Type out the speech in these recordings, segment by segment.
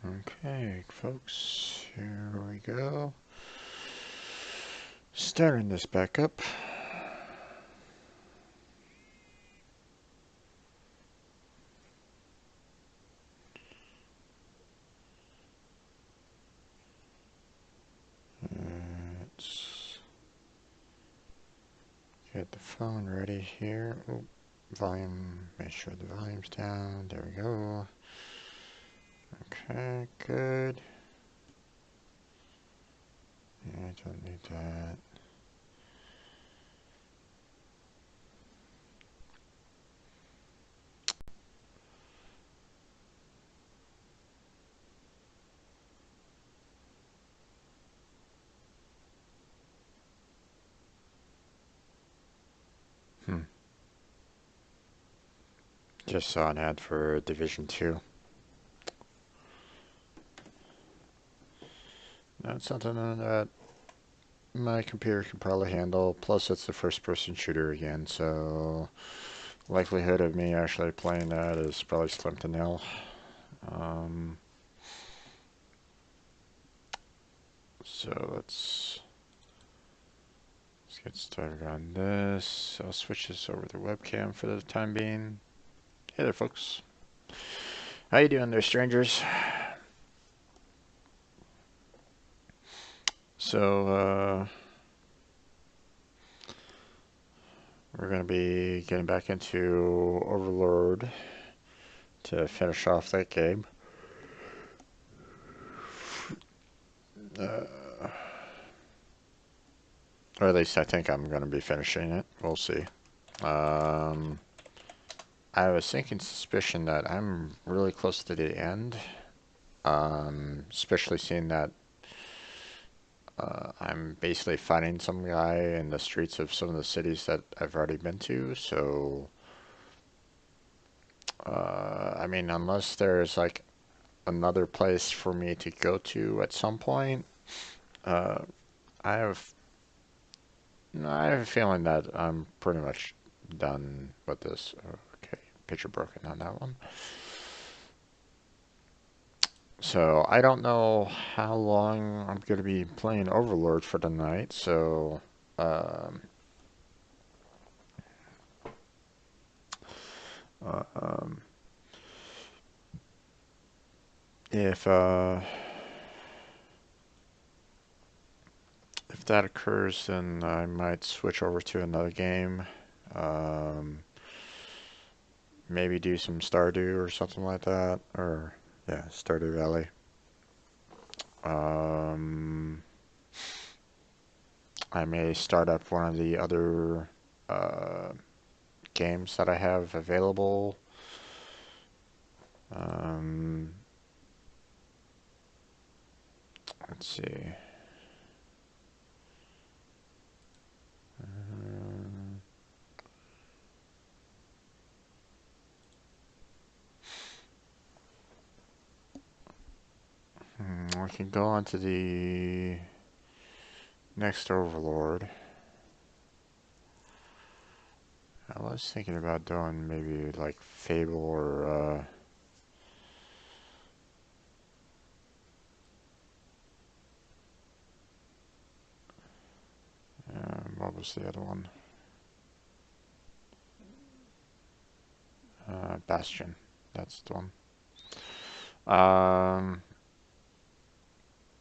Okay, folks, here we go. Starting this back up. Let's get the phone ready here. Ooh, volume, make sure the volume's down. There we go. Okay, good. Yeah, I don't need that. Just saw an ad for Division 2. That's something that my computer can probably handle. Plus, it's the first-person shooter again, so likelihood of me actually playing that is probably slim to nil. So let's get started on this. I'll switch this over to webcam for the time being. Hey there, folks. How you doing there, strangers? So, we're going to be getting back into Overlord to finish off that game. Or at least I think I'm going to be finishing it. We'll see. I was thinking suspicion that I'm really close to the end. Especially seeing that I'm basically fighting some guy in the streets of some of the cities that I've already been to, so I mean, unless there's like another place for me to go to at some point, uh, I have I have a feeling that I'm pretty much done with this. Okay, picture broken on that one. So I don't know how long I'm going to be playing Overlord for tonight, so um, uh, um, if that occurs, then I might switch over to another game. Um, Maybe do some Stardew or something like that, or yeah, Stardew Valley. Um, I may start up one of the other uh, games that I have available. Um, let's see. We can go on to the next Overlord. I was thinking about doing maybe like Fable or what was the other one? Bastion. That's the one.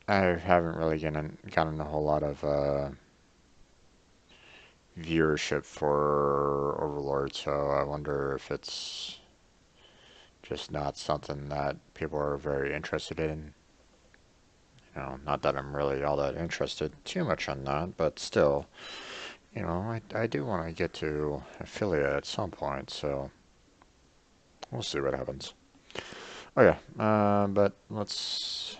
I haven't really gotten a whole lot of viewership for Overlord, so I wonder if it's just not something that people are very interested in. You know, not that I'm really all that interested too much on that, but still, you know, I do want to get to affiliate at some point, so we'll see what happens. Oh yeah, but let's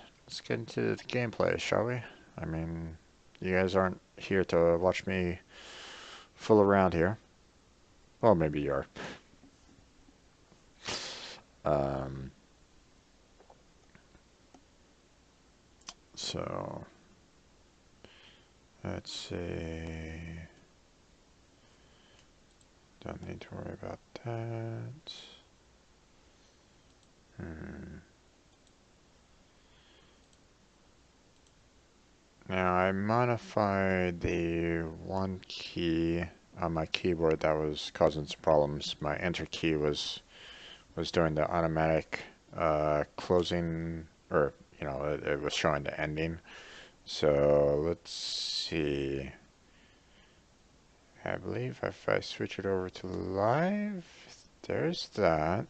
get into the gameplay, shall we? I mean, you guys aren't here to watch me fool around here. Well, maybe you are. Um, so let's see. Don't need to worry about that. I modified the one key on my keyboard that was causing some problems. My enter key was doing the automatic closing, or it was showing the ending. So let's see. I believe if I switch it over to live, there's that.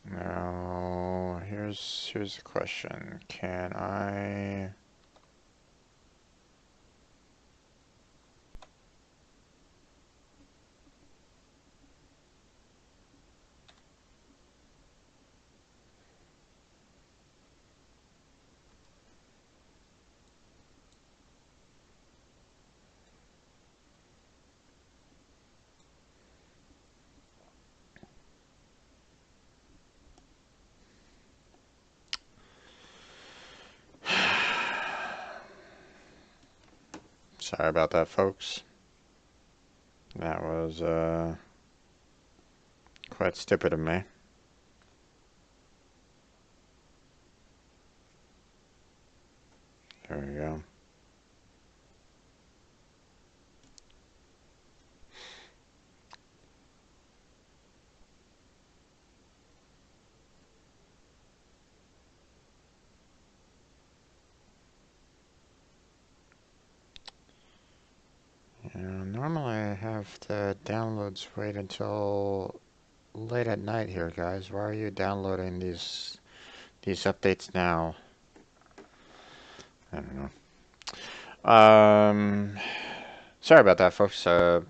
Now here's the question. Can I Sorry about that, folks. That was quite stupid of me. There we go. Normally I have the downloads wait until late at night here, guys. Why are you downloading these updates now? I don't know. Sorry about that, folks. Sorry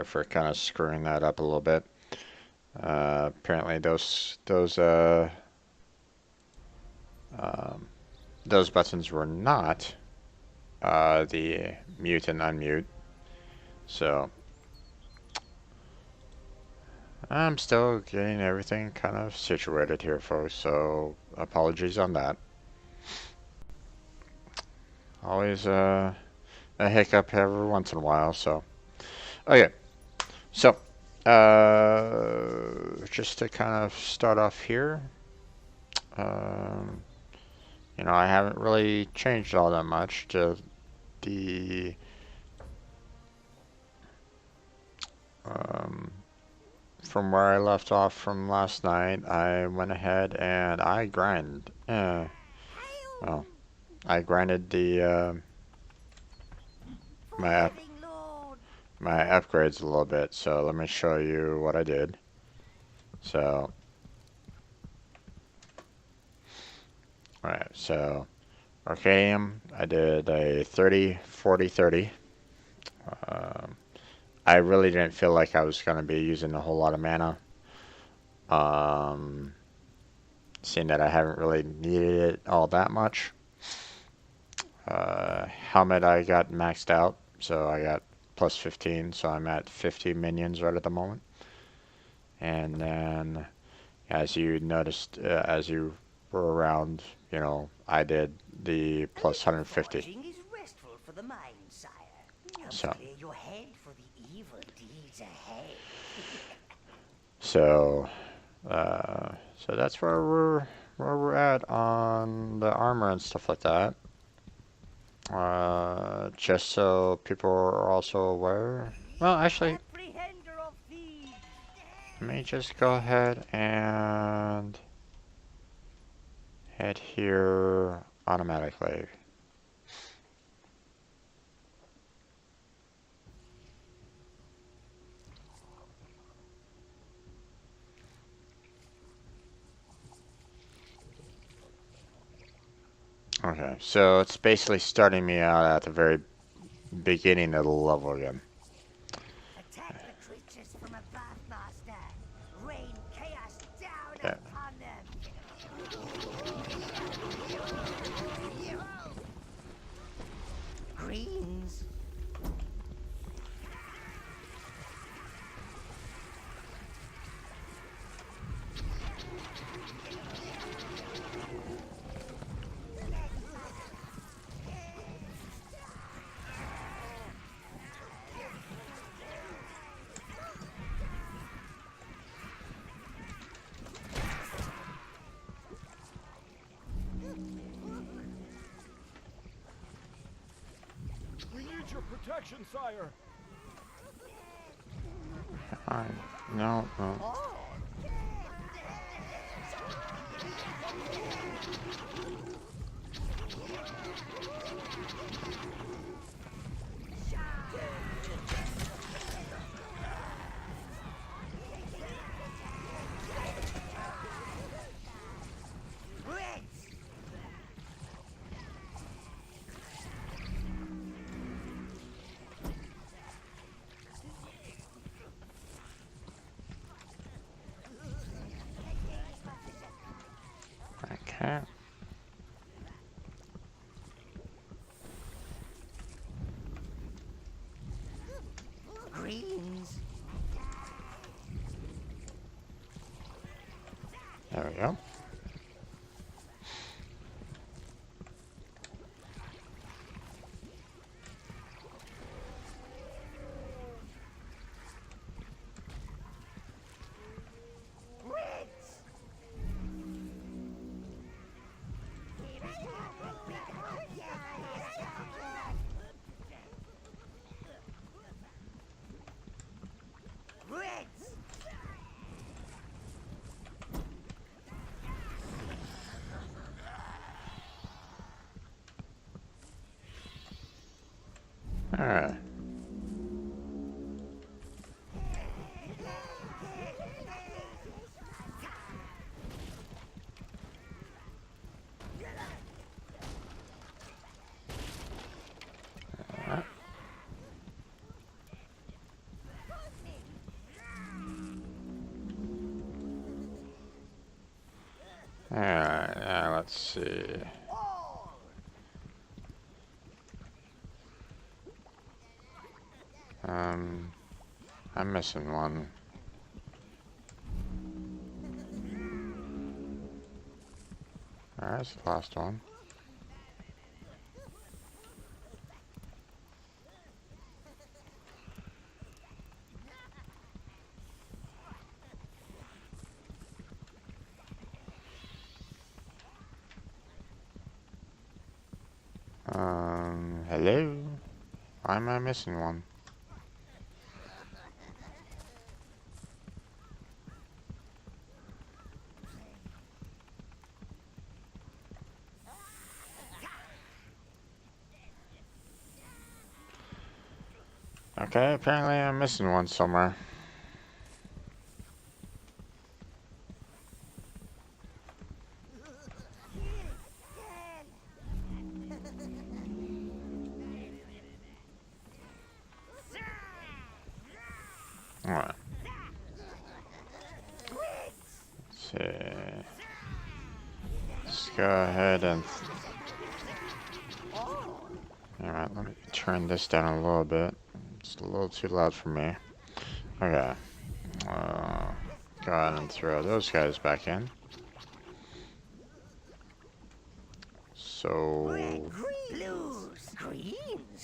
for kind of screwing that up a little bit. Apparently those buttons were not the mute and unmute. So I'm still getting everything kind of situated here, folks. So apologies on that. Always a hiccup every once in a while. So okay. So just to kind of start off here, I haven't really changed all that much. To the from where I left off from last night, I went ahead and I grinded the my upgrades a little bit. So let me show you what I did. So alright, so Arcadium, I did a 30, 40, 30. I really didn't feel like I was going to be using a whole lot of mana. Seeing that I haven't really needed it all that much. Helmet I got maxed out, so I got plus 15, so I'm at 50 minions right at the moment. And then, as you noticed, as you were around, I did the plus 150. So, so that's where we're at on the armor and stuff like that. Just so people are also aware. Well, actually, let me just go ahead and head here automatically. Okay, so it's basically starting me out at the very beginning of the level again. Attack the creatures from above, Master. Rain chaos down upon them. Greens. your protection, sire. Fine. No, no. Okay. Greens. There we go. Alright. Alright, let's see. I'm missing one. Alright, that's the last one. Hello? Why am I missing one? Okay, apparently I'm missing one somewhere. Alright. Let's see. Let's go ahead and... Alright, let me turn this down a little bit. It's a little too loud for me. Okay. Go ahead and throw those guys back in. So...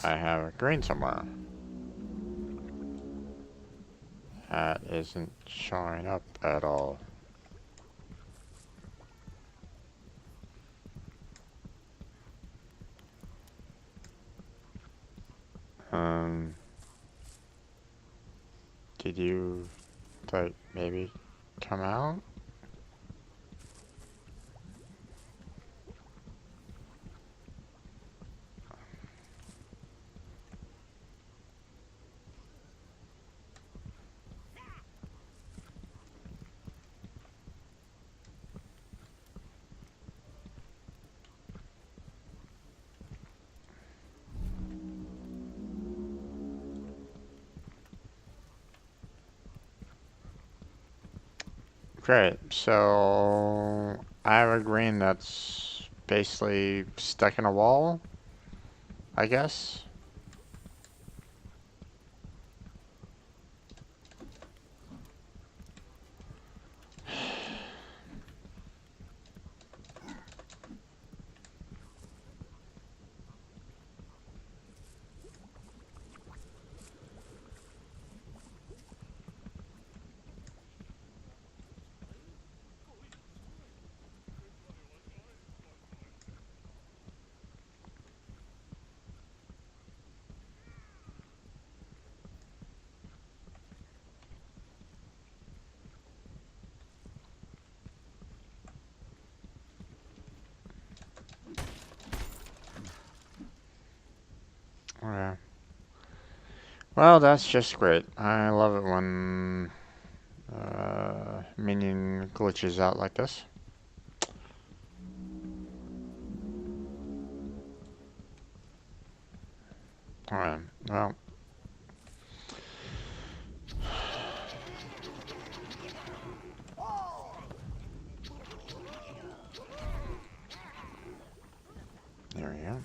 I have a green somewhere. That isn't showing up at all. Did you, like, maybe come out? Great, so I have a green that's basically stuck in a wall, I guess. Well, that's just great. I love it when minion glitches out like this. Alright, well. There we go.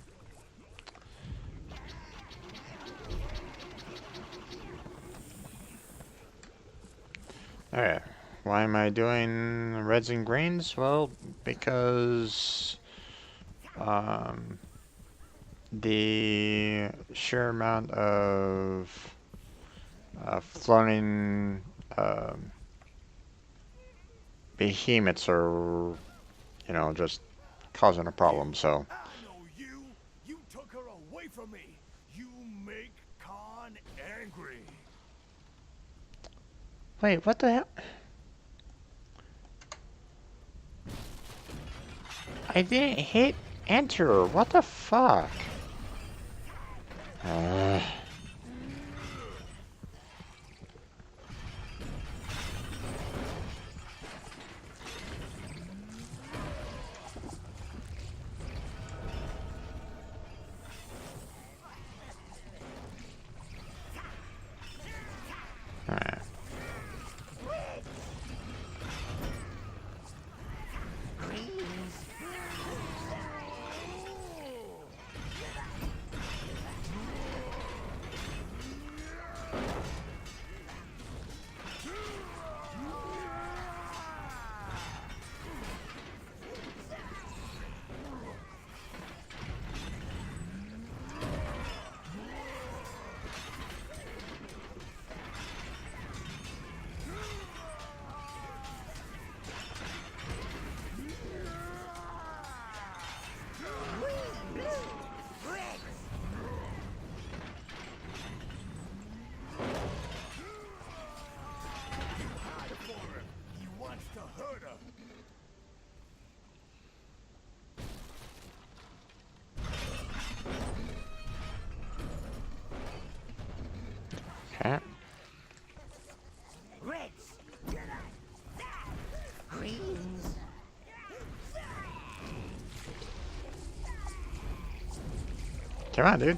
Alright, why am I doing reds and greens? Well, because the sheer amount of floating behemoths are, just causing a problem, so. I know you. You took her away from me. You make Khan angry. Wait, what the hell? I didn't hit enter. What the fuck? Alright. He wants to hurt her. Okay. Reds. Greens. Come on, dude.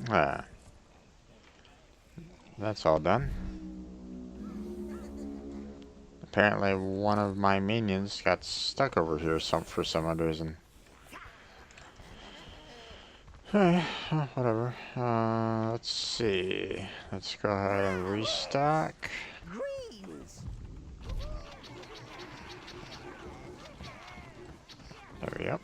Ah. That's all done. Apparently one of my minions got stuck over here for some odd reason. Whatever. Let's see. Let's go ahead and restock. Greens. There we go.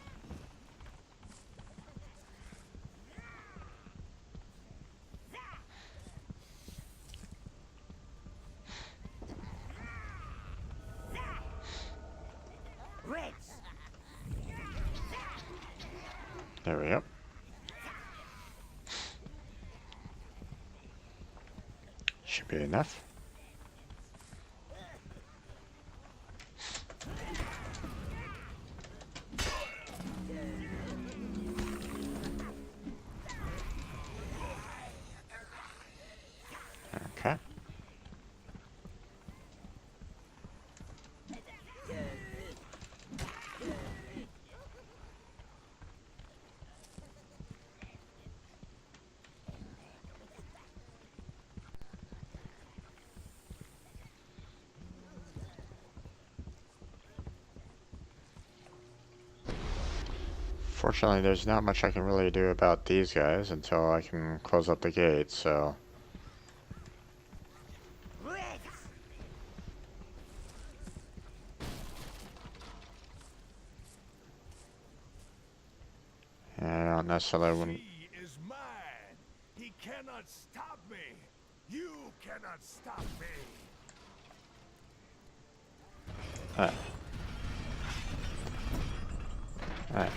Reds. There we go. Should be enough. Okay. Fortunately, there's not much I can really do about these guys until I can close up the gate, so. Reds. I don't necessarily wouldn't. He is mine. He cannot stop me. You cannot stop me. Alright. Alright.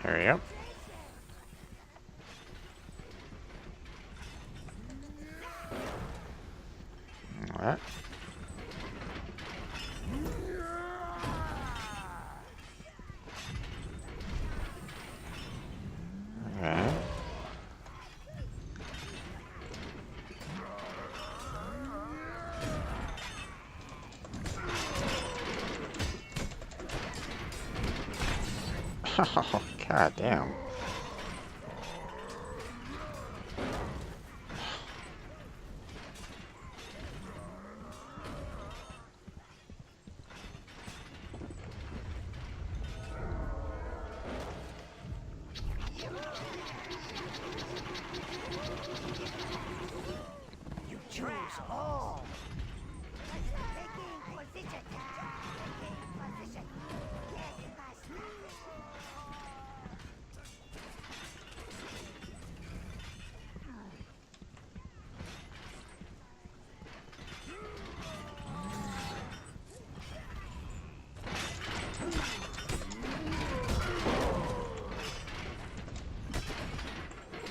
There we go. Alright. Okay. Oh, god damn. You choose all. Taking position. Taking position. Get past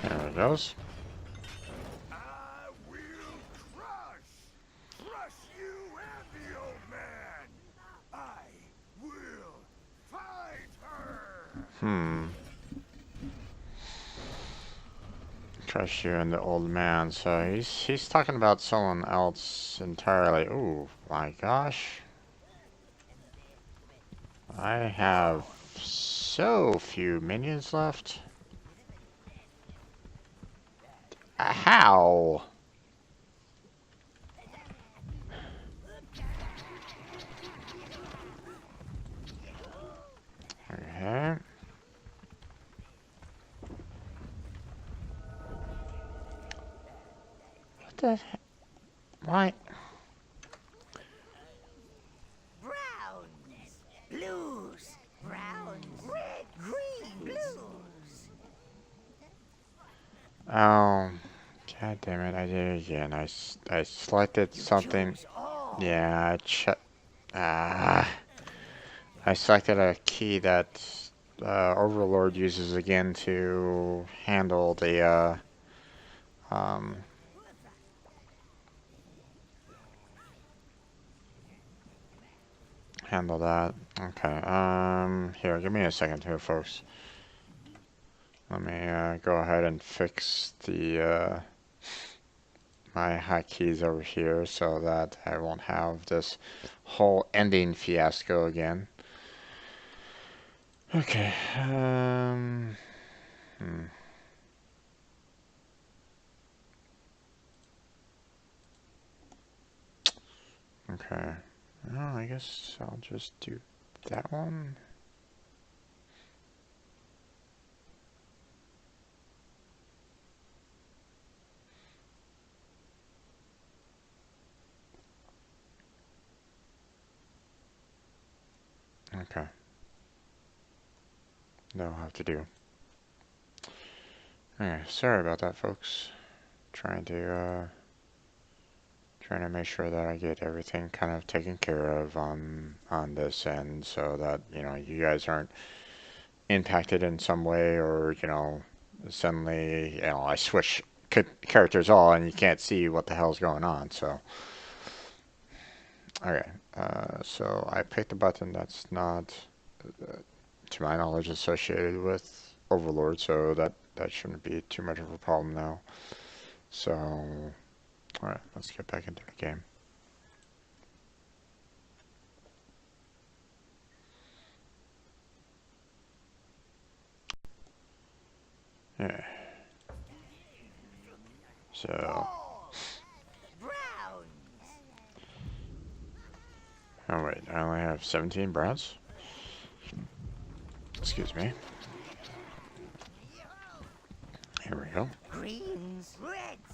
There it goes. I will crush you and the old man. I will fight her. Crush you and the old man. So he's talking about someone else entirely. Ooh, my gosh. I have so few minions left. How? Okay. What the heck? Why? browns, blues, browns, red, green, blues. Oh, god damn it! I did it again. I selected You something. choose all. Yeah, I selected a key that Overlord uses again to handle the um, handle that. Okay. Here, give me a second here, folks. Let me go ahead and fix the my hotkeys over here so that I won't have this whole ending fiasco again. Okay. Okay. Oh, I guess I'll just do that one. Okay. That'll have to do. Okay, sorry about that, folks. Trying to make sure that I get everything kind of taken care of on this end, so that you guys aren't impacted in some way, or suddenly I switch characters all and you can't see what the hell's going on. So okay, so I picked a button that's not, to my knowledge, associated with Overlord, so that shouldn't be too much of a problem now. So alright, let's get back into the game. Yeah. So, Browns. oh wait, I only have 17 browns. Excuse me. Here we go. Greens, reds.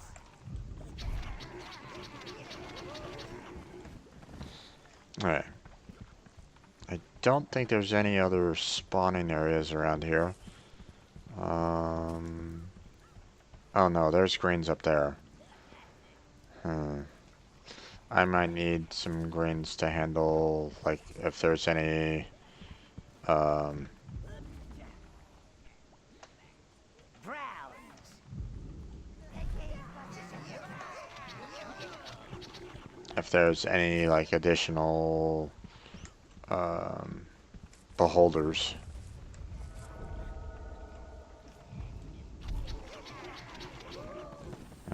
Alright. I don't think there's any other spawning areas around here. Oh no, there's greens up there. I might need some greens to handle, like, if there's any, if there's any like additional beholders.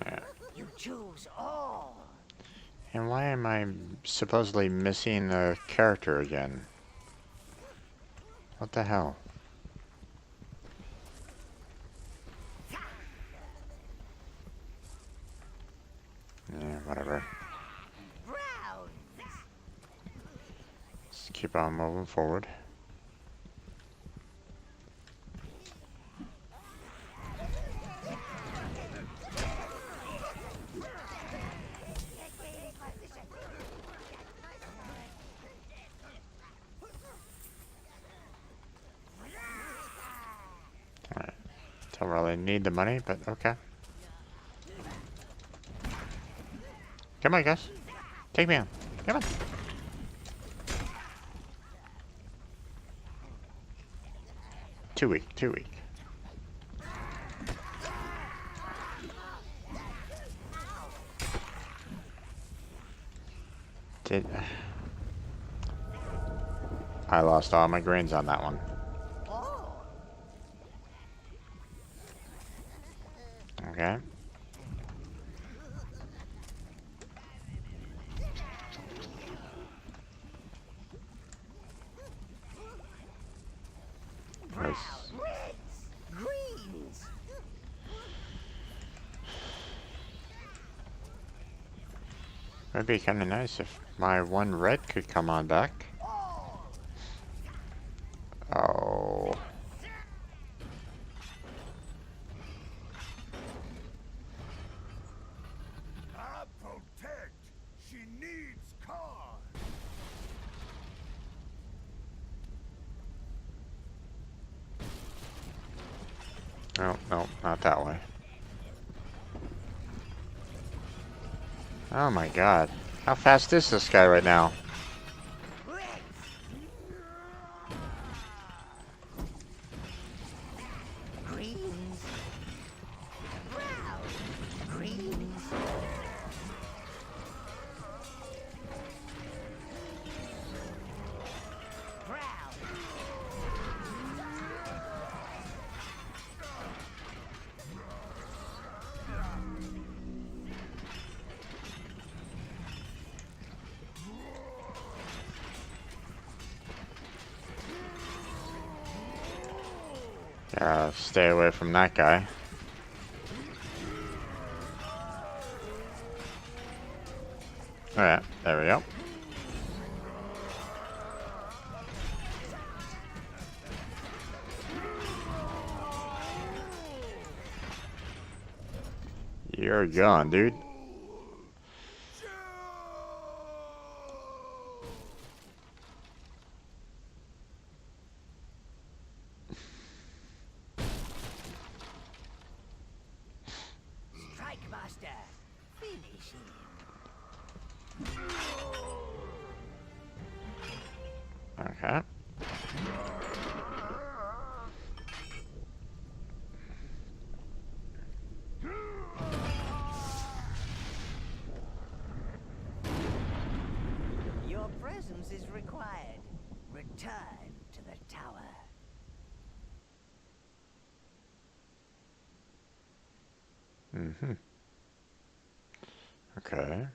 Yeah. You choose all. And why am I supposedly missing a character again? What the hell? Yeah, whatever. Browns. Let's keep on moving forward. Alright. Don't really need the money, but okay. Come on, guys. Take me on. Come on. Too weak, too weak. I lost all my greens on that one. Okay. Brown. Reds. Greens. It'd be kind of nice if my one red could come on back. Oh. I protect. She needs Khan. No, no, not that way. Oh my god. How fast is this guy right now? Reds. Greens. Brown. Greens. Brown. Stay away from that guy. Alright, there we go. You're gone, dude. Strike Master. Finish him. Okay. Your presence is required. Return to the tower. Mm-hmm. Okay.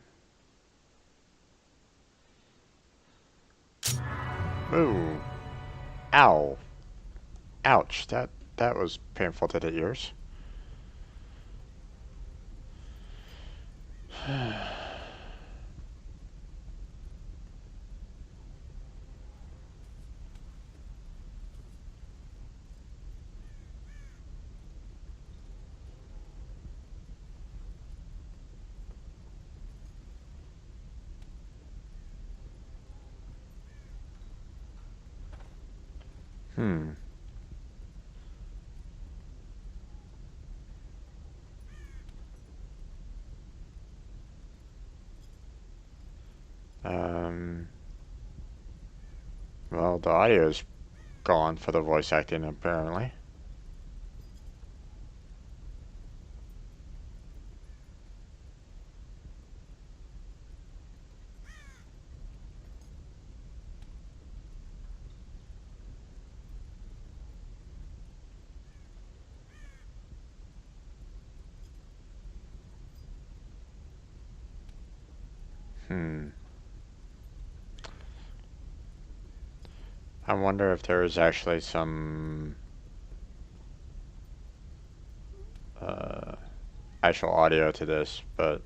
Ooh. Ow. Ouch. That was painful to the ears. Hmm. Well, the audio's gone for the voice acting, apparently. Hmm. I wonder if there is actually some uh, actual audio to this, but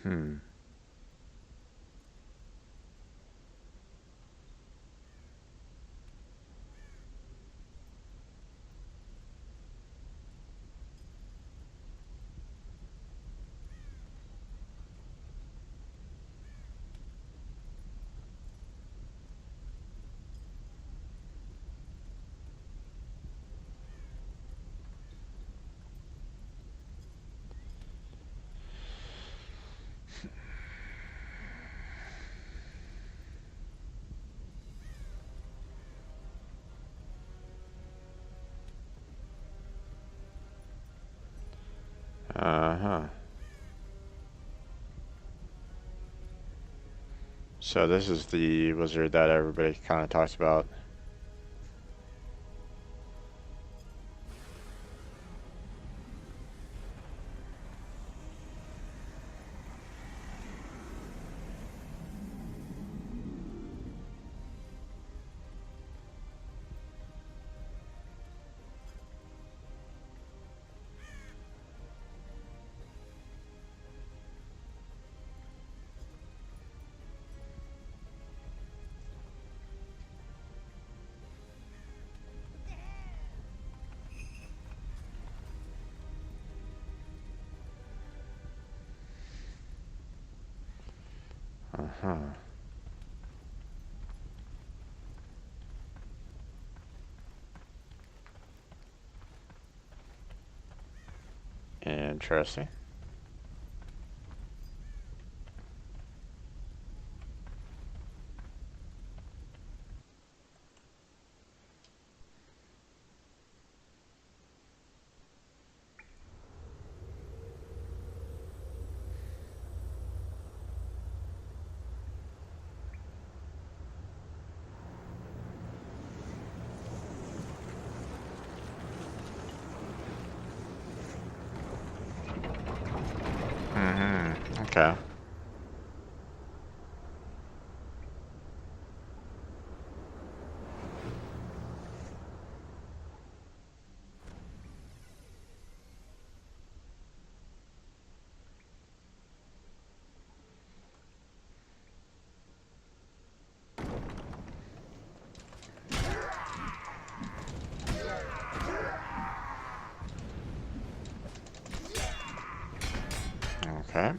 hmm. Uh-huh. So this is the wizard that everybody kind of talks about. Uh-huh. Interesting. Mm-hmm. Okay. Okay.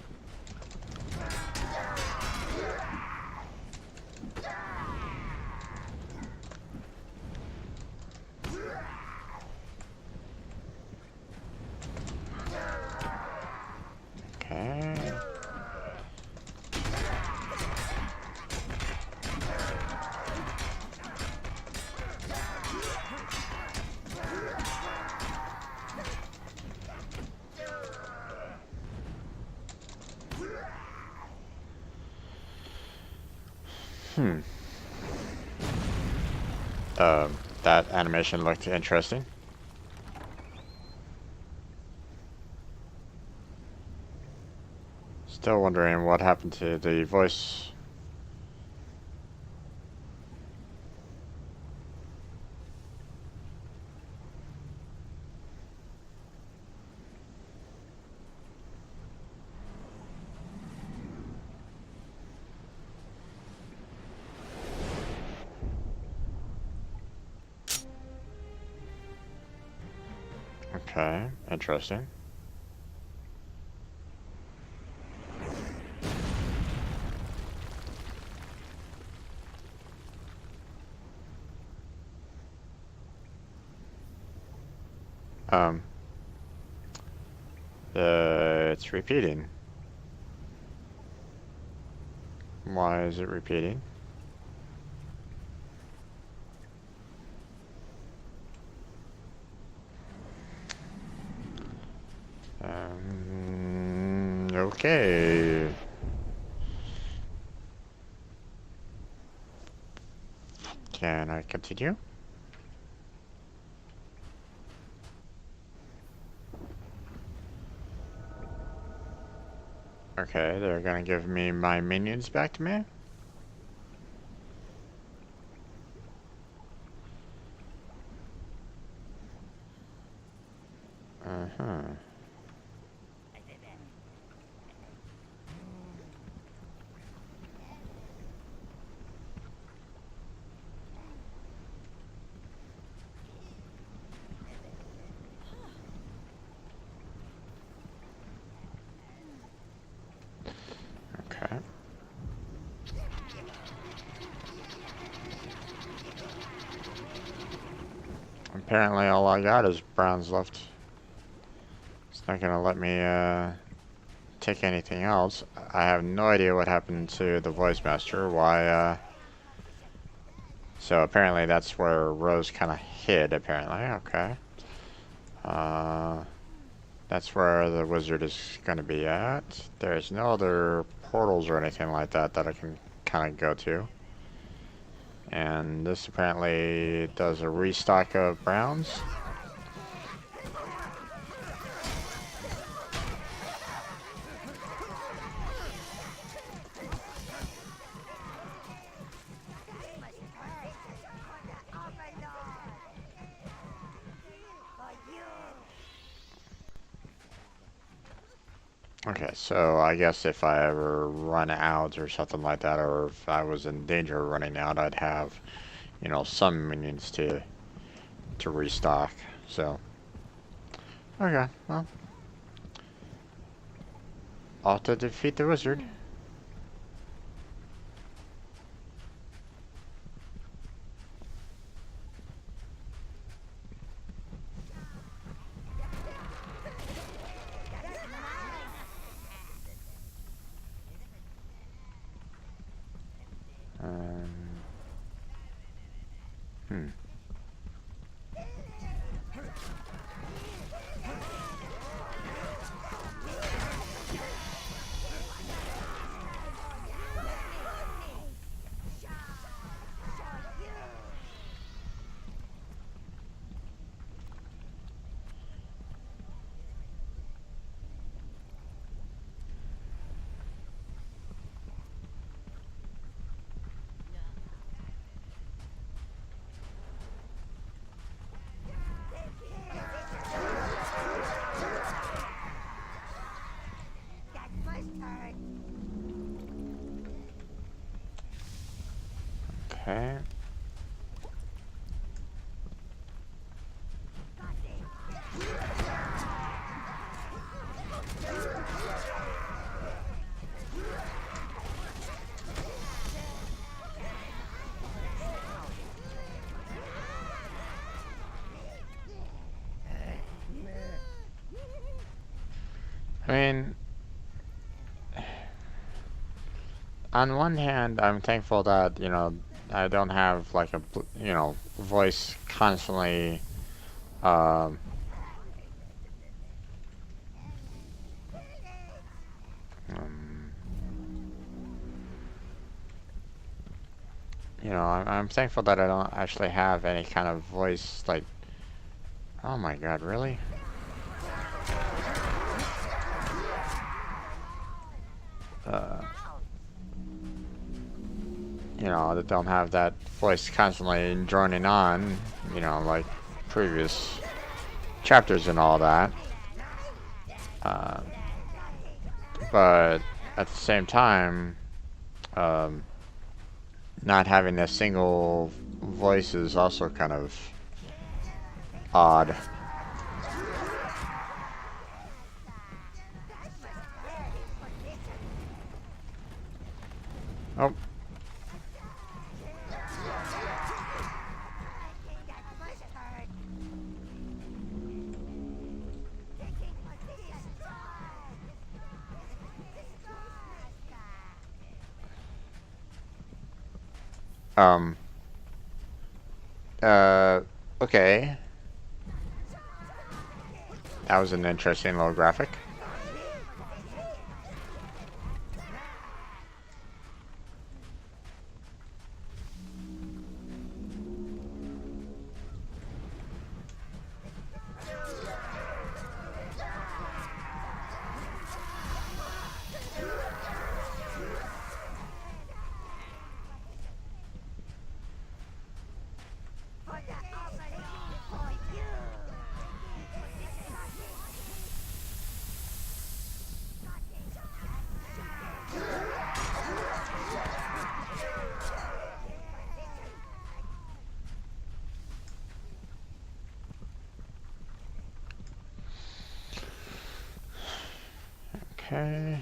Okay. Hmm. That animation looked interesting. Still wondering what happened to the voice. Okay. Interesting. Um. It's repeating. Why is it repeating? Okay. Can I continue? Okay, they're gonna give me my minions back to me? Uh-huh. Okay. Apparently all I got is browns left. It's not gonna let me, take anything else. I have no idea what happened to the voice master, why, so apparently that's where Rose kind of hid, apparently, okay. That's where the wizard is gonna be at. There's no other portals or anything like that that I can kind of go to. And this apparently does a restock of browns. Okay, so I guess if I ever run out or something like that, or if I was in danger of running out, I'd have, you know, some minions to restock. So, okay, well, off to defeat the wizard. Um, hmm. Okay. I mean, on one hand, I'm thankful that, you know, I don't have like a, you know, voice constantly, um, um, you know, I'm thankful that I don't actually have any kind of voice like, oh my god, really? Uh, you know, that don't have that voice constantly droning on, you know, like previous chapters and all that. Uh, but at the same time, um, not having a single voice is also kind of odd. Oh, um, uh, okay. That was an interesting little graphic. Okay.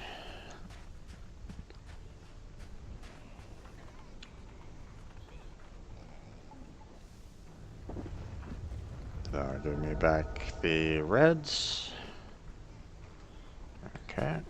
That'll give me back the reds. Okay.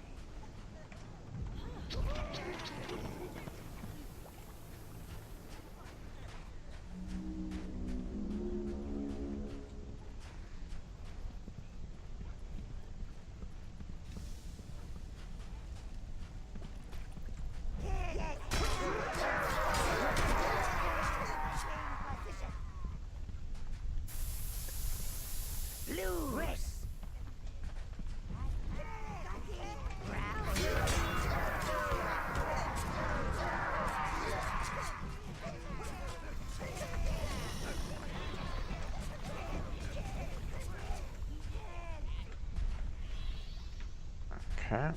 Okay.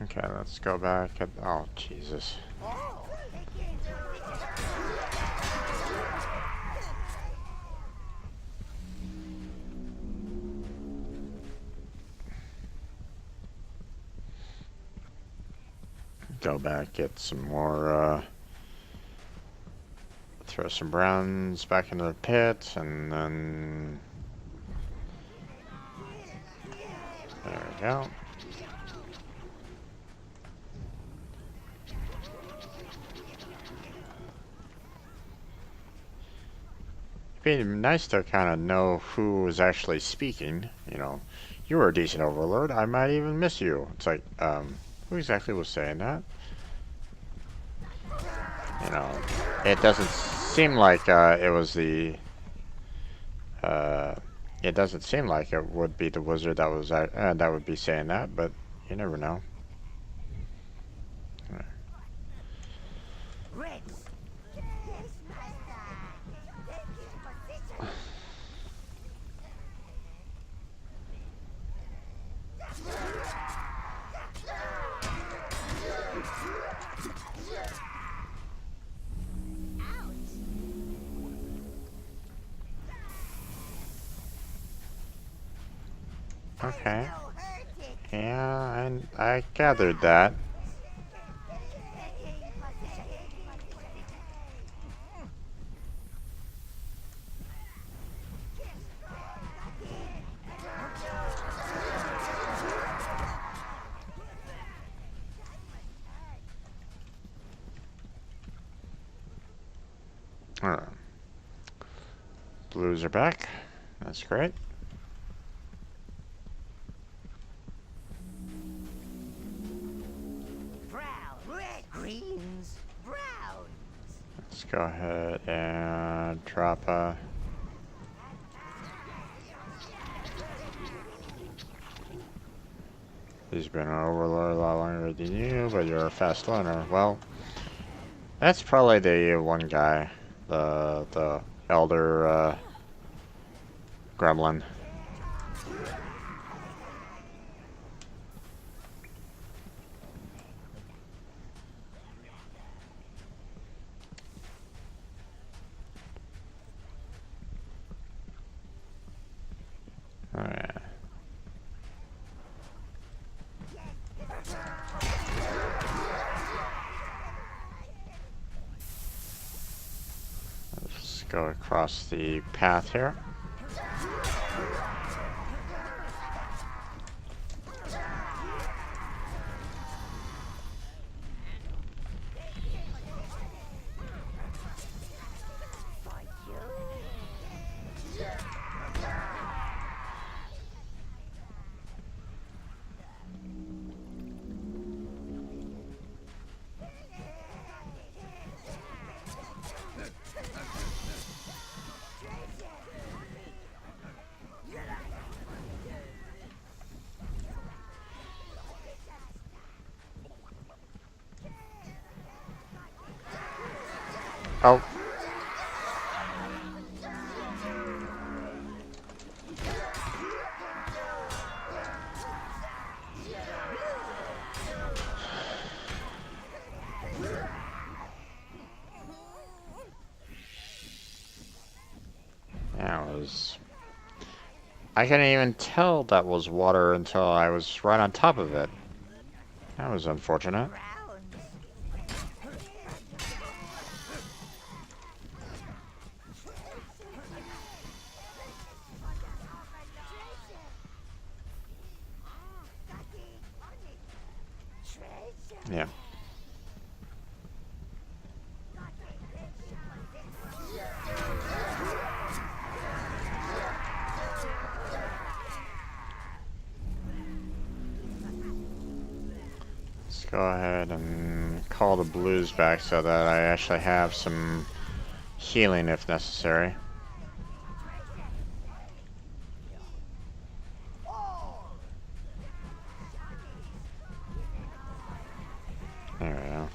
Okay, let's go back at, oh, Jesus. Go back, get some more, throw some browns back into the pit, and then, there we go. It'd be nice to kind of know who was actually speaking, you know. You were a decent overlord, I might even miss you. It's like, who exactly was saying that? You know, it doesn't seem like it was the it doesn't seem like it would be the wizard that was that would be saying that, but you never know. Okay. Yeah, and I gathered that. Alright. Blues are back. That's great. Greens, browns. Let's go ahead and drop a... He's been an overlord a lot longer than you, but you're a fast learner. Well, that's probably the one guy, the elder gremlin. Alright. Let's go across the path here. Oh. I couldn't even tell that was water until I was right on top of it. That was unfortunate. Browns. Yeah. Let's go ahead and call the blues back so that I actually have some healing if necessary. There we go.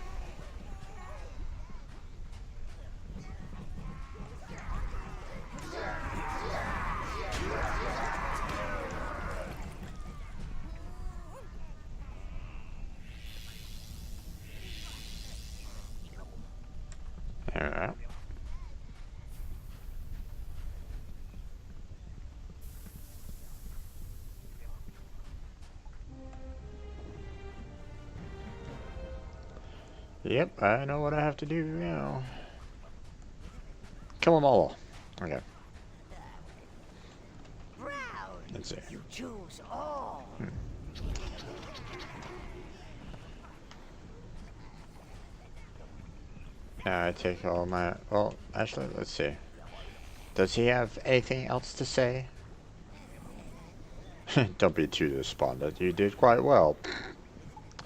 There we go. Yep, I know what I have to do now. Kill them all. Okay, Browns. let's see. You choose all. Now I take all my... Well, actually, let's see. Does he have anything else to say? Don't be too despondent. You did quite well.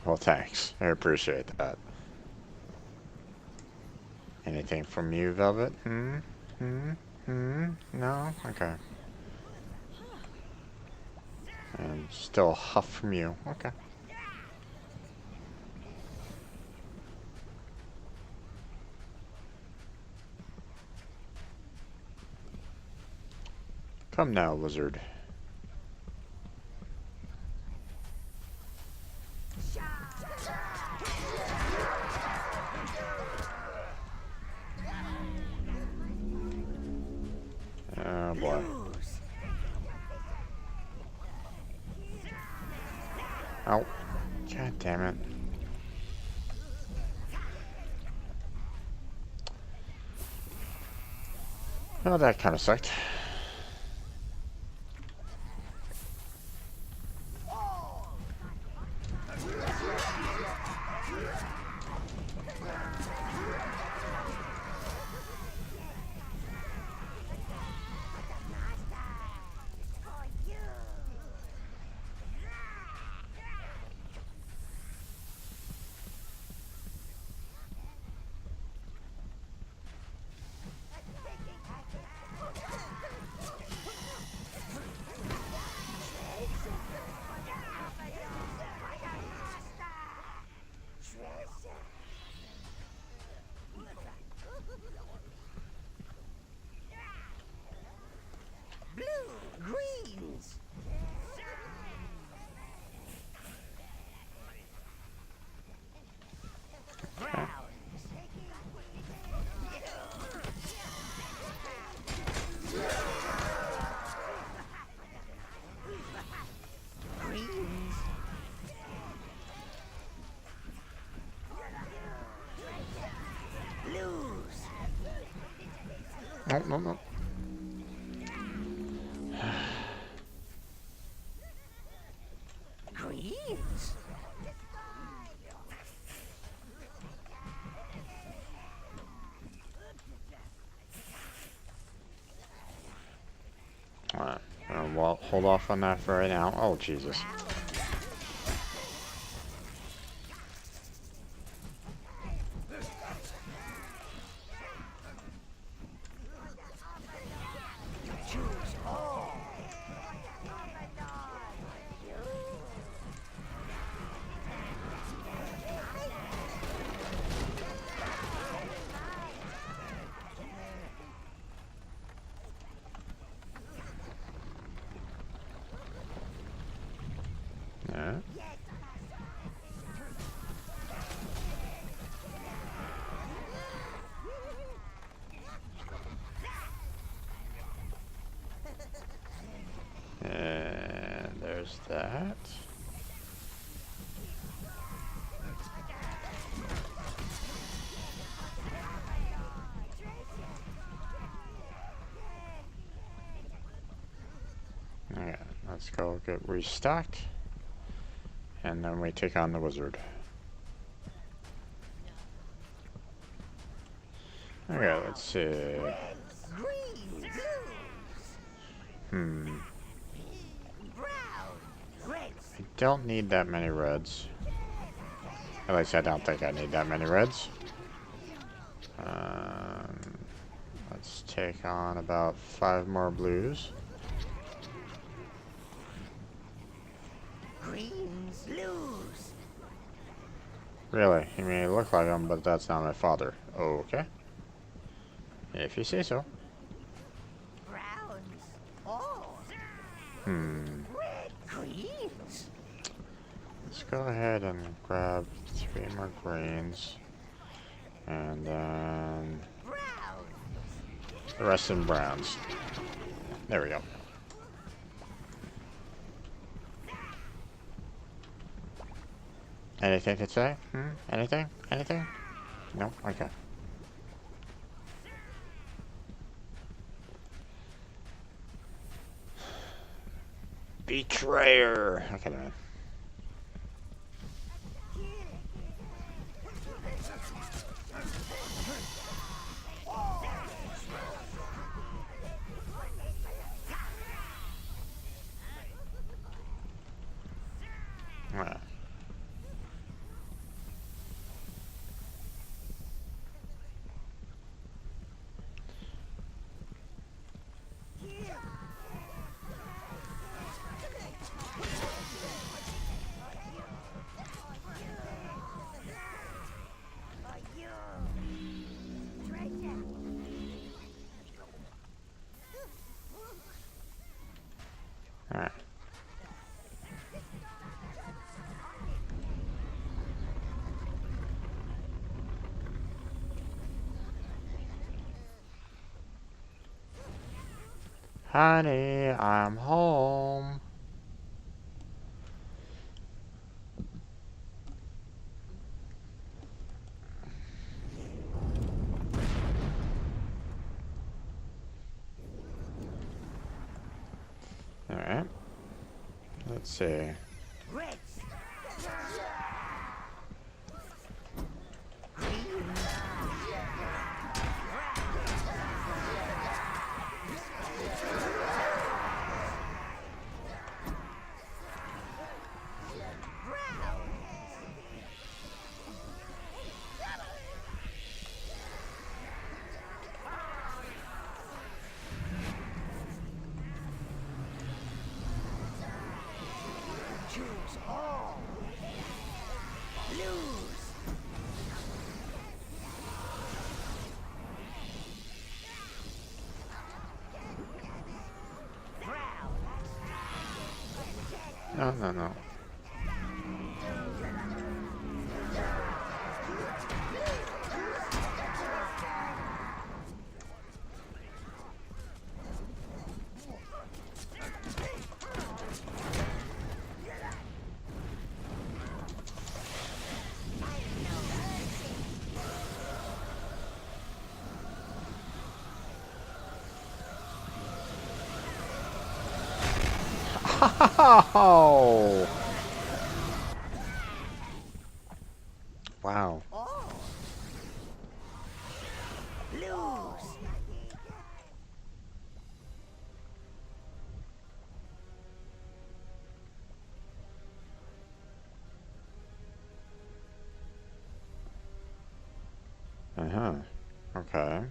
Well, thanks. I appreciate that. Anything from you, Velvet? No? Okay. And still a huff from you. Okay. Come now, lizard. Oh boy. Oh. God damn it. Oh, that kind of sucked. Greens. Browns. Greens. Blues. No, no, no. Greens. Alright. Well, hold off on that for right now. Oh, Jesus. Choose all. And there's that. Okay, let's go get restocked. And then we take on the wizard. Okay, let's see. I don't need that many reds. At least I don't think I need that many reds. Let's take on about 5 more blues. Greens lose. Really? You may look like him, but that's not my father. Okay. If you say so. Browns. Oh. Red. Greens. Let's go ahead and grab 3 more greens. And then Browns. the rest in browns. There we go. Anything to say? Anything? Anything? No? Okay. Betrayer! Okay, man. Alright. Alright. Honey, I'm home. Alright. Let's see. Reds. Choose all. Lose. No, no, no. Oh! Wow. All. Lose. Uh-huh. Okay.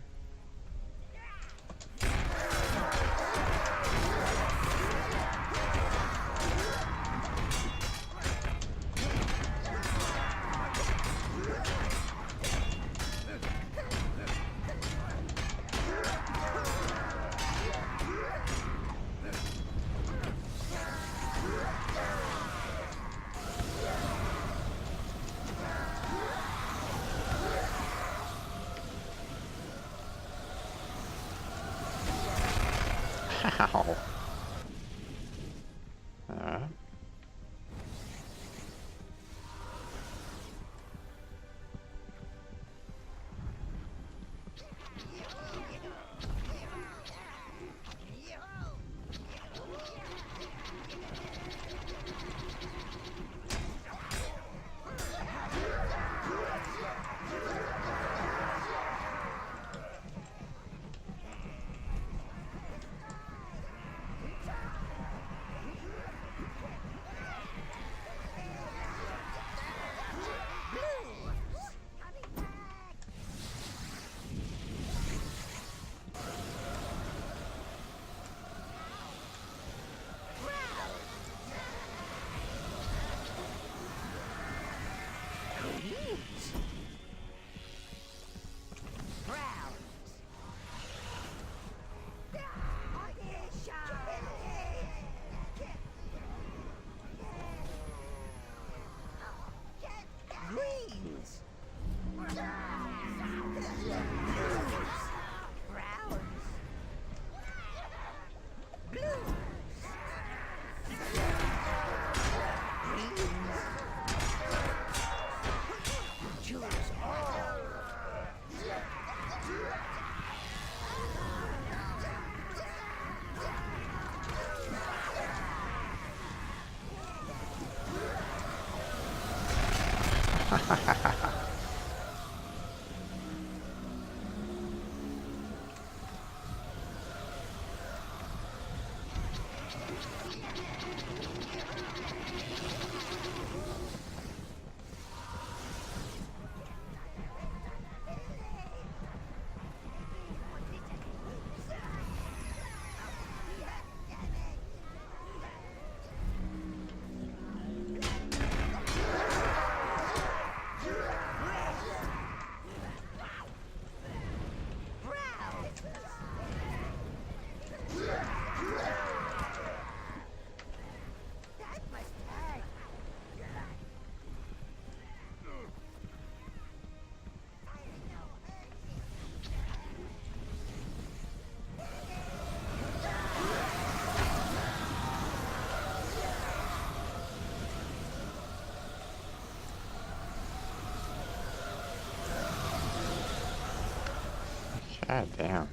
God damn.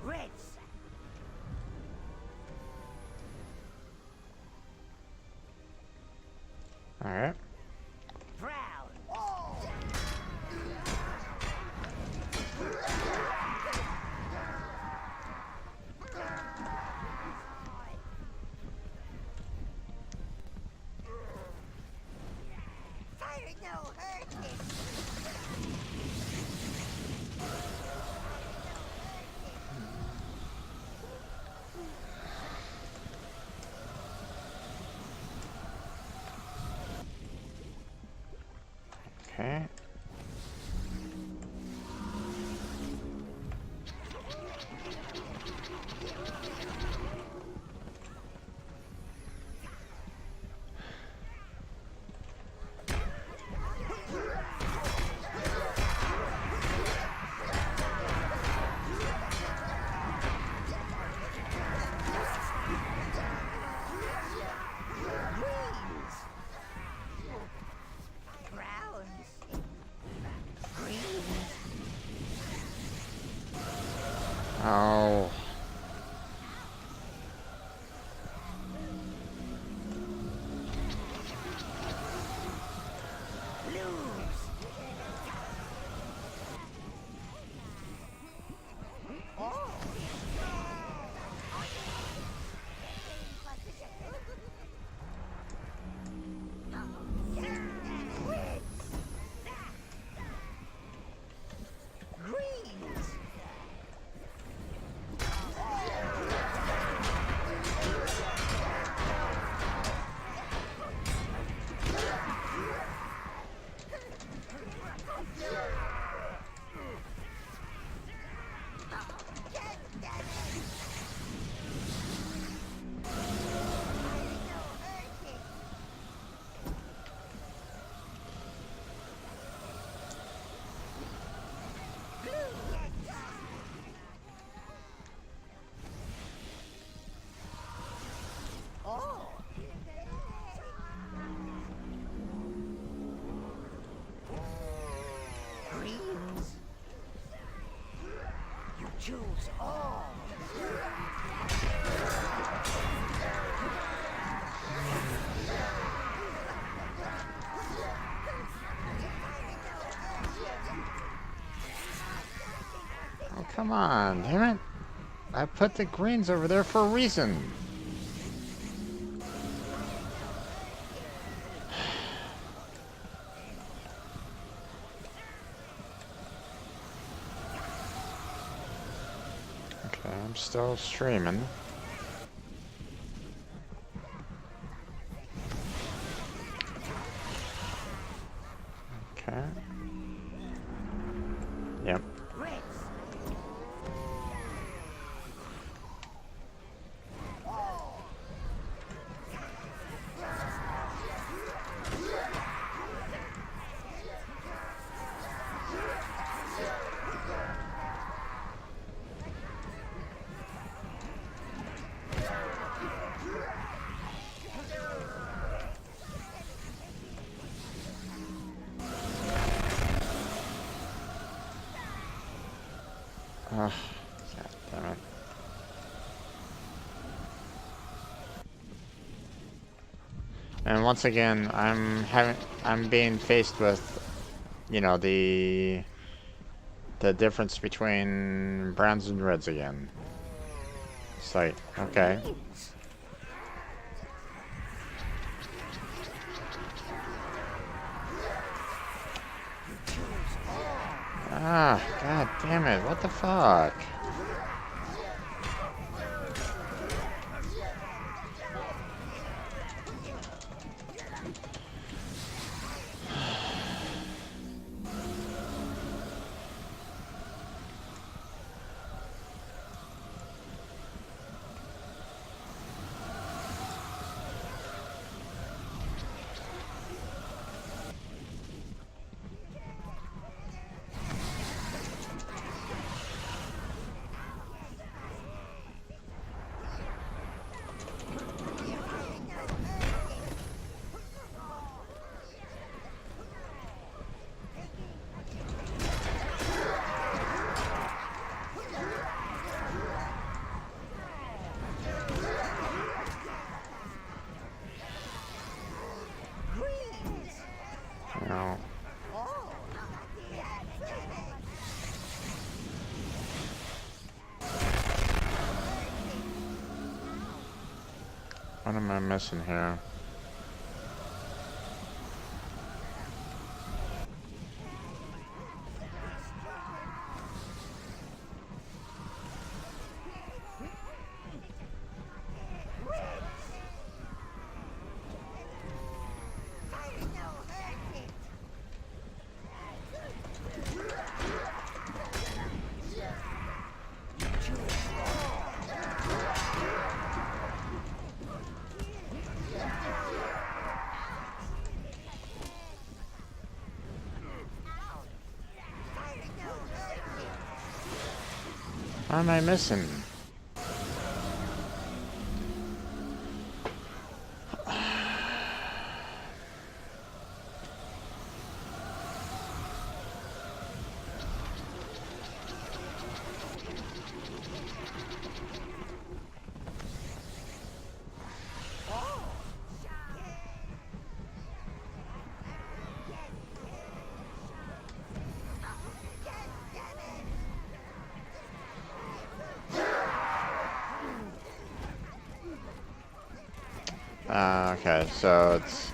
Reds. Alright. Brown. Fire no hurting. Okay. Greens. Browns. Greens. Oh. Blues. Oh. Greens. Oh. Greens. You choose all. Oh, come on, damn it. I put the greens over there for a reason. Okay, I'm still streaming. Okay. Yep. Reds. Ugh. God damn it. And once again, I'm being faced with, the difference between browns and reds again. It's like, okay. Ah, god damn it, what the fuck? No. What am I missing here? What am I missing? Okay, so it's...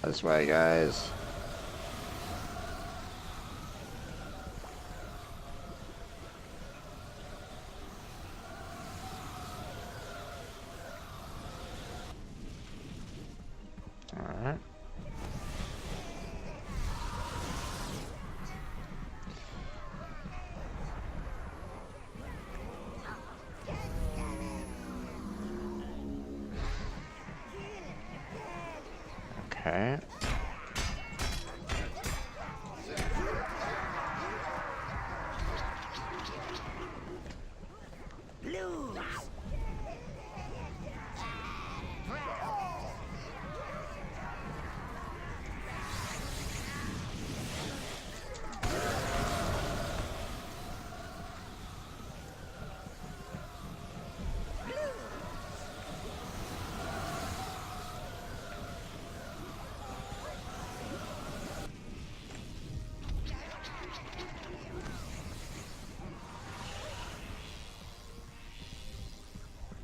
This way, guys. Alright. Okay.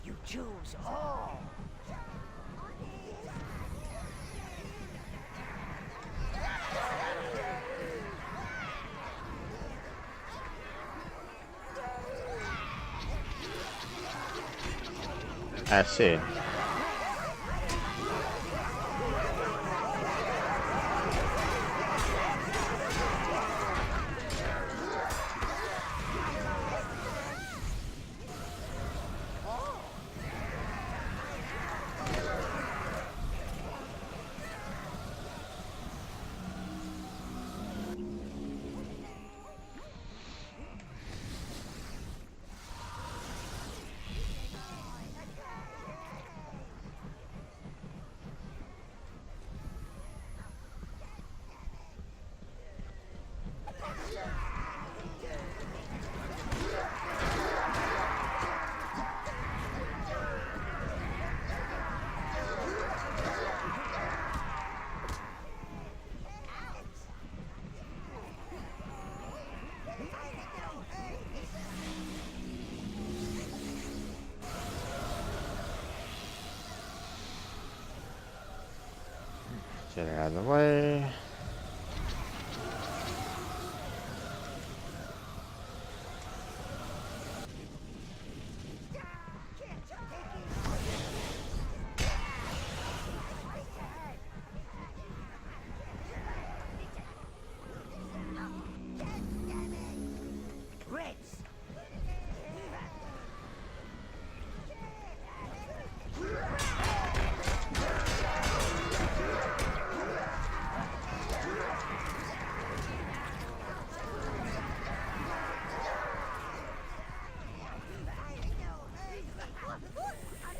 You choose all. I see. Get it out of the way. Reds.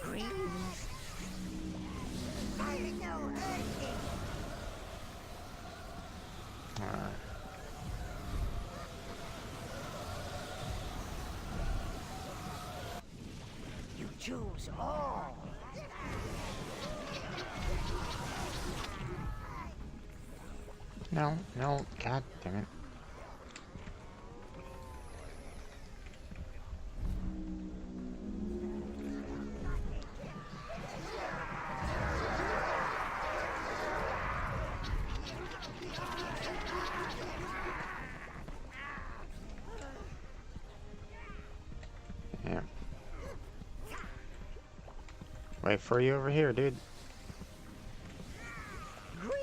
Greens. Alright. You choose all. No, no, god damn it. Yeah. Wait for you over here, dude. Greens.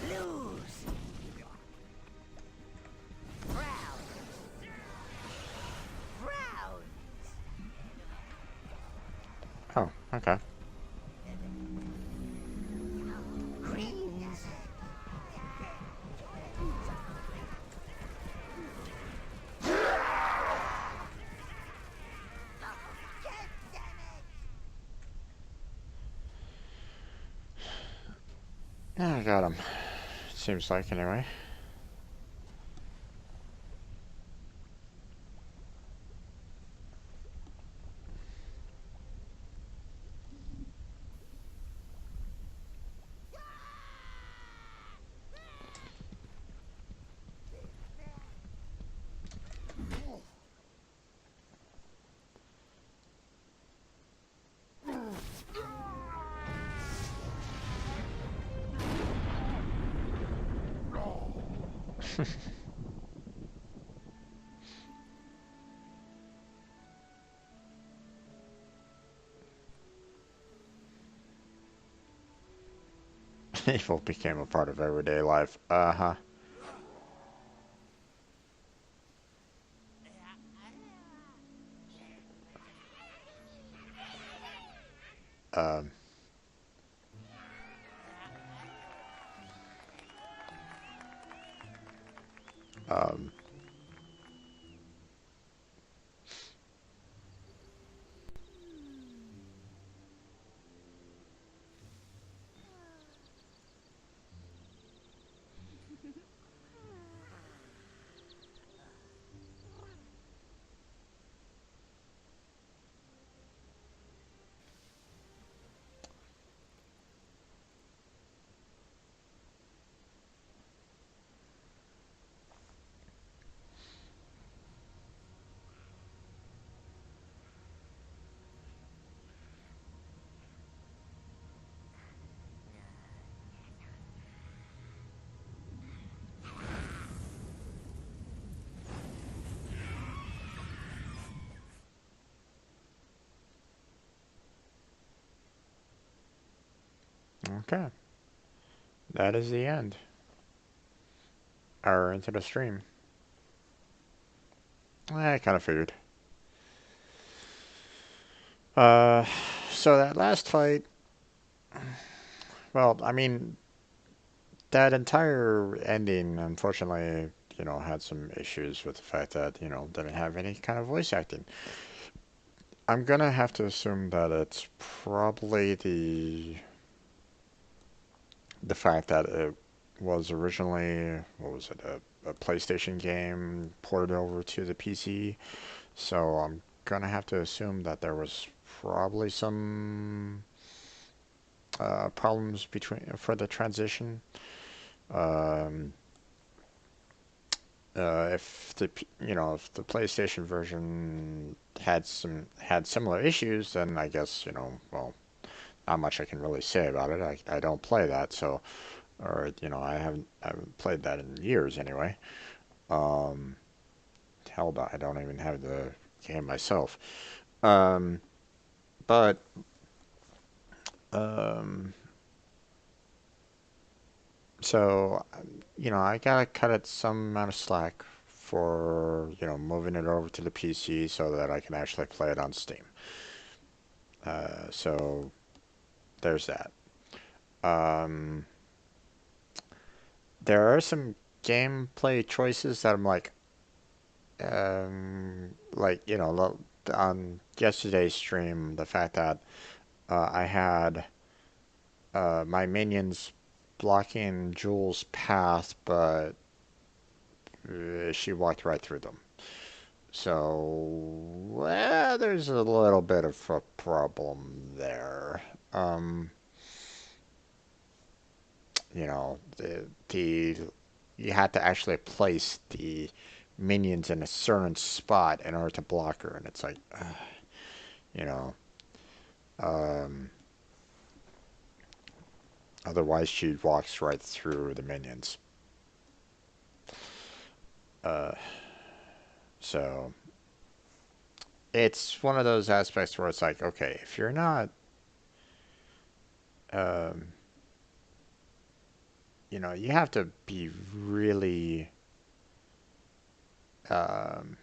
Blues. Browns. Browns. Oh, okay. Greens. Yeah, I got him. Seems like, anyway. Evil became a part of everyday life. Uh-huh. Um, um, okay. That is the end. Or into the stream. I kind of figured. Uh, so that last fight, well, I mean, that entire ending, unfortunately, had some issues with the fact that, didn't have any kind of voice acting. I'm gonna have to assume that it's probably the fact that it was originally, what was it, a PlayStation game ported over to the PC. So I'm gonna have to assume that there was probably some problems between for the transition. Um, If the if the PlayStation version had similar issues, then I guess well, not much I can really say about it. I don't play that, so or I haven't played that in years anyway. Um, Hell, I don't even have the game myself. Um, but um, so I gotta cut it some amount of slack for moving it over to the PC so that I can actually play it on Steam. So there's that. Um, there are some gameplay choices that I'm like on yesterday's stream, the fact that I had my minions blocking Jules' path, but she walked right through them. So there's a little bit of a problem there. Um, the you had to actually place the minions in a certain spot in order to block her, and it's like, you know, um, otherwise she walks right through the minions. Uh, so it's one of those aspects where it's like, okay, if you're not, um, you have to be really um,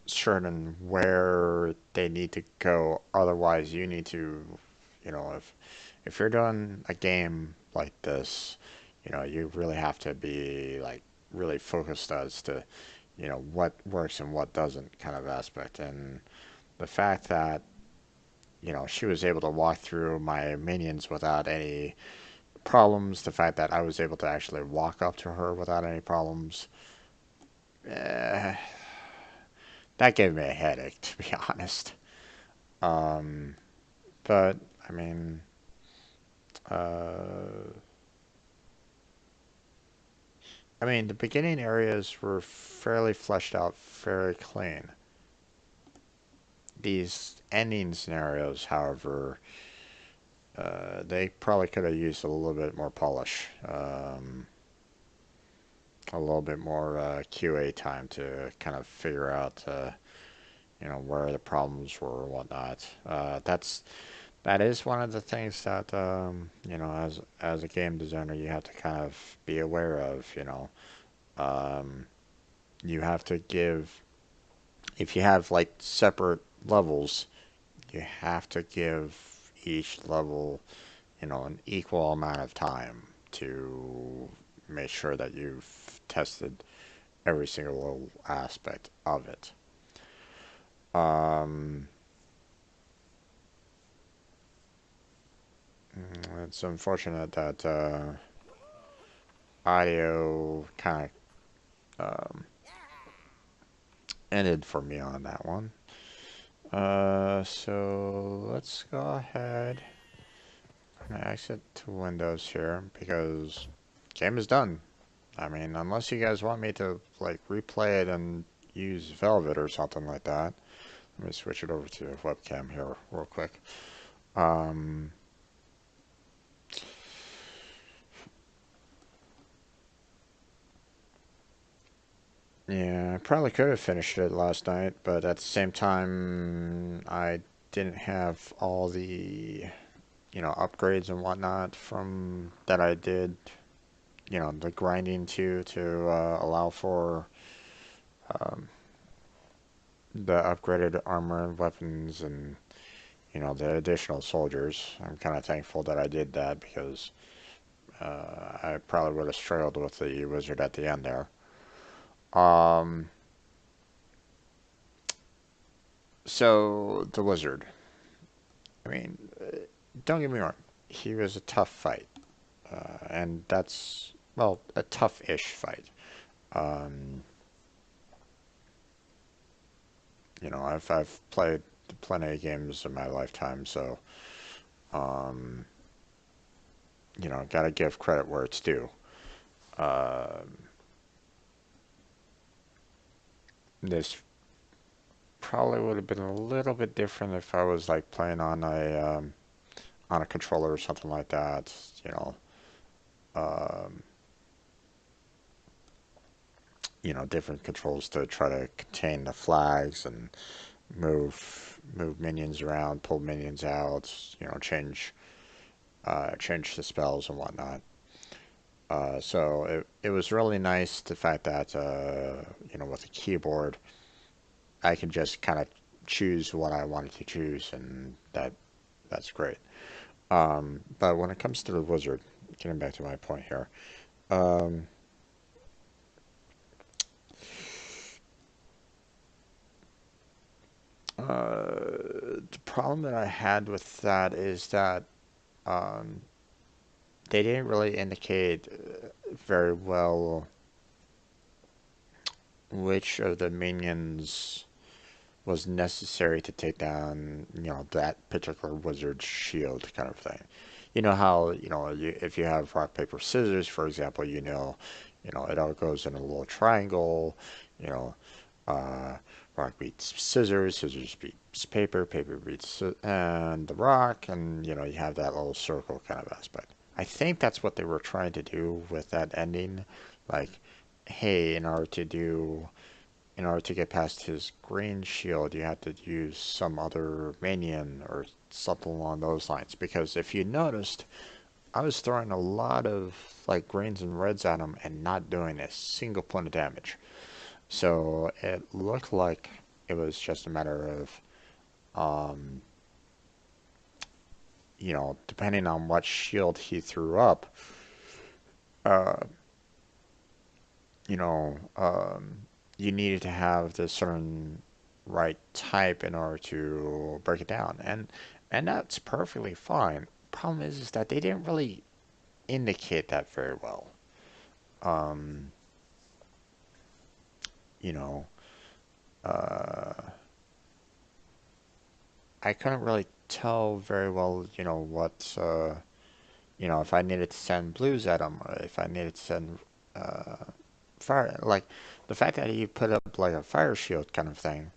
certain where they need to go. Otherwise, you need to, if you're doing a game like this, you really have to be like really focused as to, what works and what doesn't kind of aspect. And the fact that, she was able to walk through my minions without any problems, the fact that I was able to actually walk up to her without any problems, eh, that gave me a headache, to be honest. Um, but I mean, uh, the beginning areas were fairly fleshed out, fairly clean. These ending scenarios, however, they probably could have used a little bit more polish, a little bit more QA time to kind of figure out, where the problems were and whatnot. That is one of the things that as a game designer you have to kind of be aware of. Um, you have to give if you have like separate levels, you have to give each level an equal amount of time to make sure that you've tested every single little aspect of it. Um, it's unfortunate that audio kind of ended for me on that one. So let's go ahead and exit to Windows here because game is done. I mean, unless you guys want me to like replay it and use Velvet or something like that. Let me switch it over to webcam here real quick. Um, yeah, I probably could have finished it last night, but at the same time, I didn't have all the upgrades and whatnot from that I did, the grinding to allow for um, the upgraded armor and weapons and the additional soldiers. I'm kind of thankful that I did that because I probably would have struggled with the wizard at the end there. Um, so the wizard. I mean, don't get me wrong. He was a tough fight, and that's well a tough-ish fight. Um, I've played plenty of games in my lifetime, so um, gotta give credit where it's due. Uh, this probably would have been a little bit different if I was like playing on a controller or something like that. You know, um, different controls to try to contain the flags and move minions around, pull minions out. Change the spells and whatnot. So it was really nice the fact that with the keyboard I can just kind of choose what I wanted to choose, and that's great. But when it comes to the wizard, getting back to my point here, um, the problem that I had with that is that um, they didn't really indicate very well which of the minions was necessary to take down, that particular wizard's shield kind of thing. You know how, if you have rock, paper, scissors, for example, it all goes in a little triangle, you know, uh, rock beats scissors, scissors beats paper, paper beats and the rock, and, you have that little circle kind of aspect. I think that's what they were trying to do with that ending. Like, hey, in order to get past his green shield, you have to use some other minion or something along those lines. Because if you noticed, I was throwing a lot of like greens and reds at him and not doing a single point of damage. So it looked like it was just a matter of, depending on what shield he threw up, uh, you know, you needed to have the certain right type in order to break it down, and that's perfectly fine. Problem is that they didn't really indicate that very well. Um, you know, uh, I couldn't really tell very well, if I needed to send blues at them, or if I needed to send uh, fire. Like the fact that he put up like a fire shield kind of thing,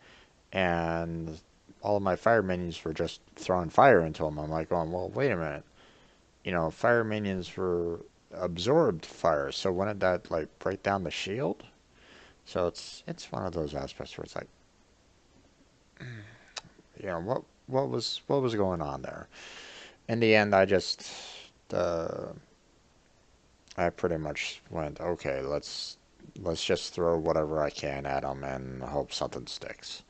and all of my fire minions were just throwing fire into him. I'm like, going, well, wait a minute. Fire minions were absorbed fire, so wouldn't that like break down the shield? So it's one of those aspects where it's like, what was going on there? In the end, uh, I pretty much went, okay, let's just throw whatever I can at them and hope something sticks.